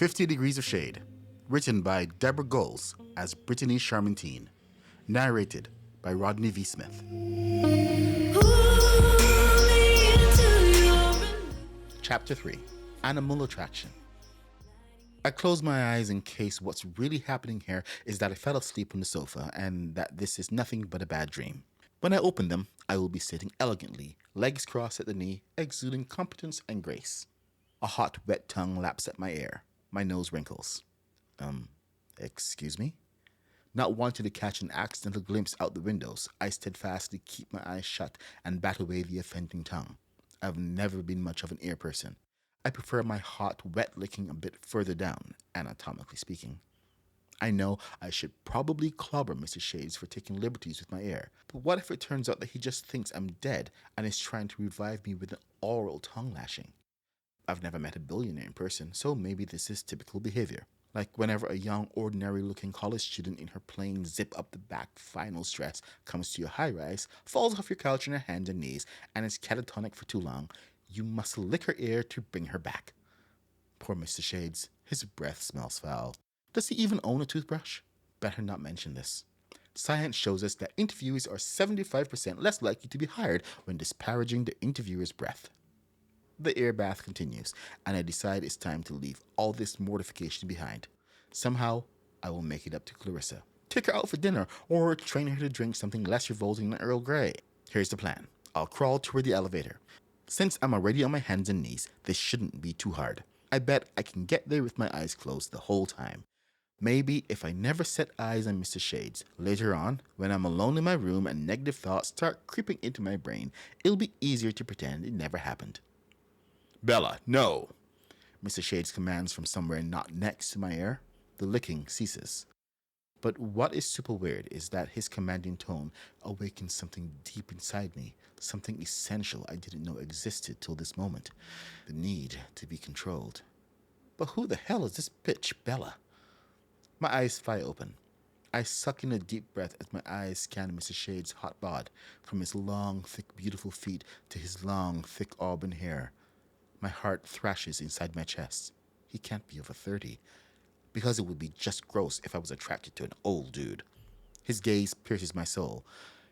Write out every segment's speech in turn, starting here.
50 Degrees of Shade, written by Deborah Goles as Brittany Charmentine, narrated by Rodney V. Smith. Chapter 3, Animal Attraction. I close my eyes in case what's really happening here is that I fell asleep on the sofa and that this is nothing but a bad dream. When I open them, I will be sitting elegantly, legs crossed at the knee, exuding competence and grace. A hot, wet tongue laps at my ear. My nose wrinkles. Excuse me? Not wanting to catch an accidental glimpse out the windows, I steadfastly keep my eyes shut and bat away the offending tongue. I've never been much of an ear person. I prefer my hot, wet licking a bit further down, anatomically speaking. I know I should probably clobber Mr. Shades for taking liberties with my ear, but what if it turns out that he just thinks I'm dead and is trying to revive me with an oral tongue lashing? I've never met a billionaire in person, so maybe this is typical behavior. Like whenever a young, ordinary-looking college student in her plain zip-up-the-back finals dress comes to your high-rise, falls off your couch on her hands and knees, and is catatonic for too long, you must lick her ear to bring her back. Poor Mr. Shades. His breath smells foul. Does he even own a toothbrush? Better not mention this. Science shows us that interviewees are 75% less likely to be hired when disparaging the interviewer's breath. The ear bath continues, and I decide it's time to leave all this mortification behind. Somehow, I will make it up to Clarissa. Take her out for dinner, or train her to drink something less revolting than Earl Grey. Here's the plan. I'll crawl toward the elevator. Since I'm already on my hands and knees, this shouldn't be too hard. I bet I can get there with my eyes closed the whole time. Maybe if I never set eyes on Mr. Shades, later on, when I'm alone in my room and negative thoughts start creeping into my brain, it'll be easier to pretend it never happened. Bella, no! Mr. Shades commands from somewhere not next to my ear. The licking ceases. But what is super weird is that his commanding tone awakens something deep inside me, something essential I didn't know existed till this moment. The need to be controlled. But who the hell is this bitch, Bella? My eyes fly open. I suck in a deep breath as my eyes scan Mr. Shades' hot bod, from his long, thick, beautiful feet to his long, thick auburn hair. My heart thrashes inside my chest. He can't be over 30. Because it would be just gross if I was attracted to an old dude. His gaze pierces my soul.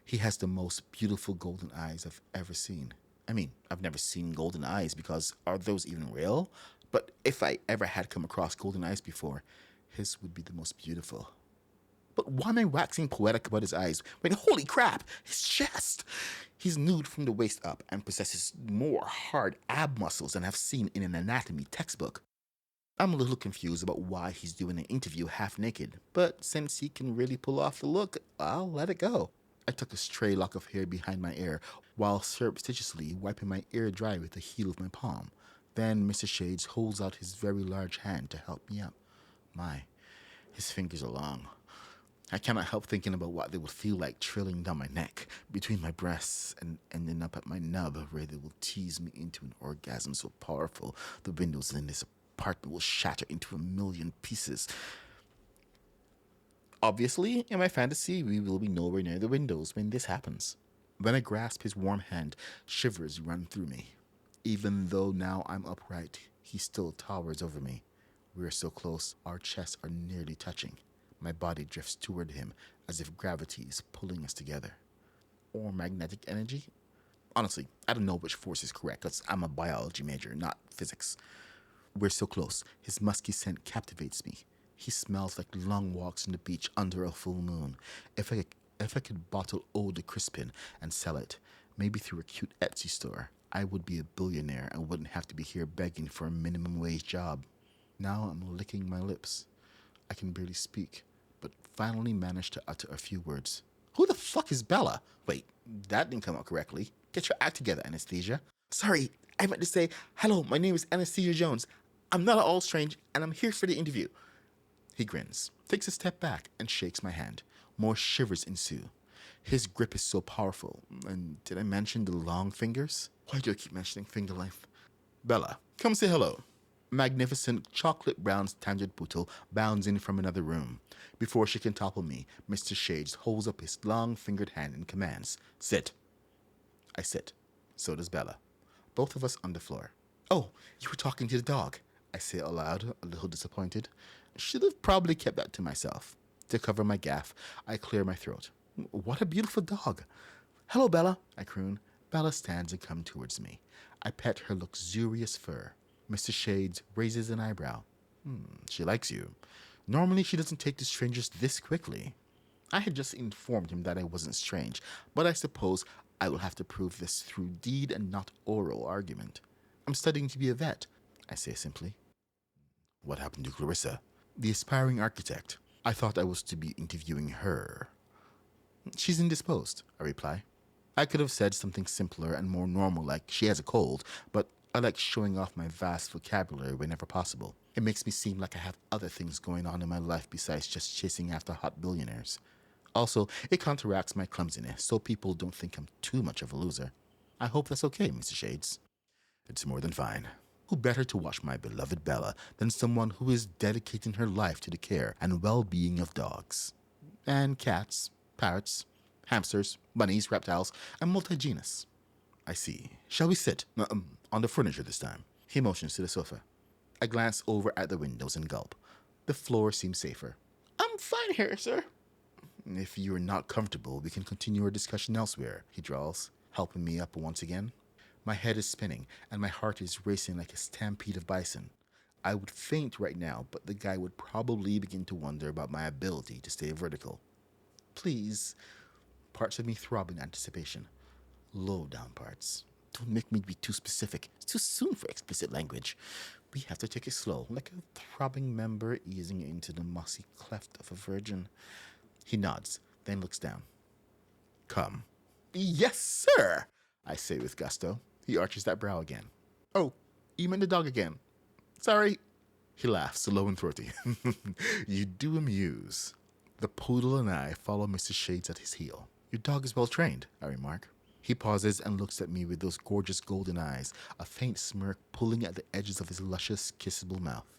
He has the most beautiful golden eyes I've ever seen. I mean, I've never seen golden eyes because are those even real? But if I ever had come across golden eyes before, his would be the most beautiful. But why am I waxing poetic about his eyes when, holy crap, his chest! He's nude from the waist up and possesses more hard ab muscles than I've seen in an anatomy textbook. I'm a little confused about why he's doing an interview half naked, but since he can really pull off the look, I'll let it go. I took a stray lock of hair behind my ear while surreptitiously wiping my ear dry with the heel of my palm. Then Mr. Shades holds out his very large hand to help me up. His fingers are long. I cannot help thinking about what they would feel like trailing down my neck, between my breasts, and ending up at my nub, where they will tease me into an orgasm so powerful the windows in this apartment will shatter into a million pieces. Obviously, in my fantasy, we will be nowhere near the windows when this happens. When I grasp his warm hand, shivers run through me. Even though now I'm upright, he still towers over me. We are so close, our chests are nearly touching. My body drifts toward him as if gravity is pulling us together. Or magnetic energy? Honestly, I don't know which force is correct because I'm a biology major, not physics. We're so close, his musky scent captivates me. He smells like long walks on the beach under a full moon. If I could bottle eau de Crispin and sell it, maybe through a cute Etsy store, I would be a billionaire and wouldn't have to be here begging for a minimum wage job. Now I'm licking my lips. I can barely speak, but finally manage to utter a few words. Who the fuck is Bella? Wait, that didn't come out correctly. Get your act together, Anesthesia. Sorry, I meant to say, hello, my name is Anesthesia Jones. I'm not at all strange, and I'm here for the interview. He grins, takes a step back, and shakes my hand. More shivers ensue. His grip is so powerful. And did I mention the long fingers? Why do I keep mentioning finger length? Bella, come say hello. Magnificent chocolate brown standard poodle bounds in from another room. Before she can topple me, Mr. Shades holds up his long-fingered hand and commands, sit. I sit. So does Bella. Both of us on the floor. Oh, you were talking to the dog. I say aloud, a little disappointed. Should have probably kept that to myself. To cover my gaffe, I clear my throat. What a beautiful dog. Hello, Bella, I croon. Bella stands and comes towards me. I pet her luxurious fur. Mr. Shades raises an eyebrow. She likes you. Normally she doesn't take to strangers this quickly. I had just informed him that I wasn't strange, but I suppose I will have to prove this through deed and not oral argument. I'm studying to be a vet, I say simply. What happened to Clarissa? The aspiring architect. I thought I was to be interviewing her. She's indisposed, I reply. I could have said something simpler and more normal like she has a cold, but I like showing off my vast vocabulary whenever possible. It makes me seem like I have other things going on in my life besides just chasing after hot billionaires. Also, it counteracts my clumsiness so people don't think I'm too much of a loser. I hope that's okay, Mr. Shades. It's more than fine. Who better to watch my beloved Bella than someone who is dedicating her life to the care and well-being of dogs? And cats, parrots, hamsters, bunnies, reptiles, and multi-genus. I see. Shall we sit? On the furniture this time. He motions to the sofa. I glance over at the windows and gulp. The floor seems safer. I'm fine here, sir. If you're not comfortable, we can continue our discussion elsewhere, he drawls, helping me up once again. My head is spinning, and my heart is racing like a stampede of bison. I would faint right now, but the guy would probably begin to wonder about my ability to stay vertical. Please. Parts of me throb in anticipation. Low down parts. Don't make me be too specific. It's too soon for explicit language. We have to take it slow, like a throbbing member easing into the mossy cleft of a virgin. He nods, then looks down. Come. Yes, sir, I say with gusto. He arches that brow again. Oh, you meant the dog again. Sorry. He laughs, low and throaty. You do amuse. The poodle and I follow Mr. Shades at his heel. Your dog is well trained, I remark. He pauses and looks at me with those gorgeous golden eyes, a faint smirk pulling at the edges of his luscious, kissable mouth.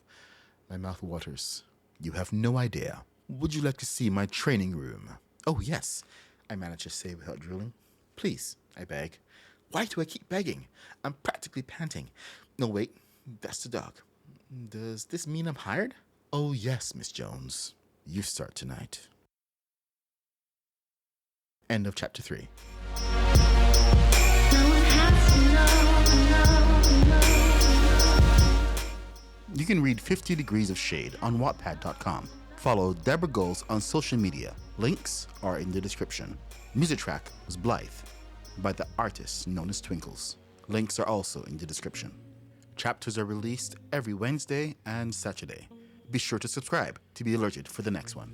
My mouth waters. You have no idea. Would you like to see my training room? Oh, yes, I manage to say without drooling. Please, I beg. Why do I keep begging? I'm practically panting. No, wait, that's the dog. Does this mean I'm hired? Oh, yes, Miss Jones. You start tonight. End of chapter 3. You can read 50 Degrees of Shade on Wattpad.com. Follow Deborah Goals on social media. Links are in the description. Music track was Blythe by the artist known as Twinkles. Links are also in the description. Chapters are released every Wednesday and Saturday. Be sure to subscribe to be alerted for the next one.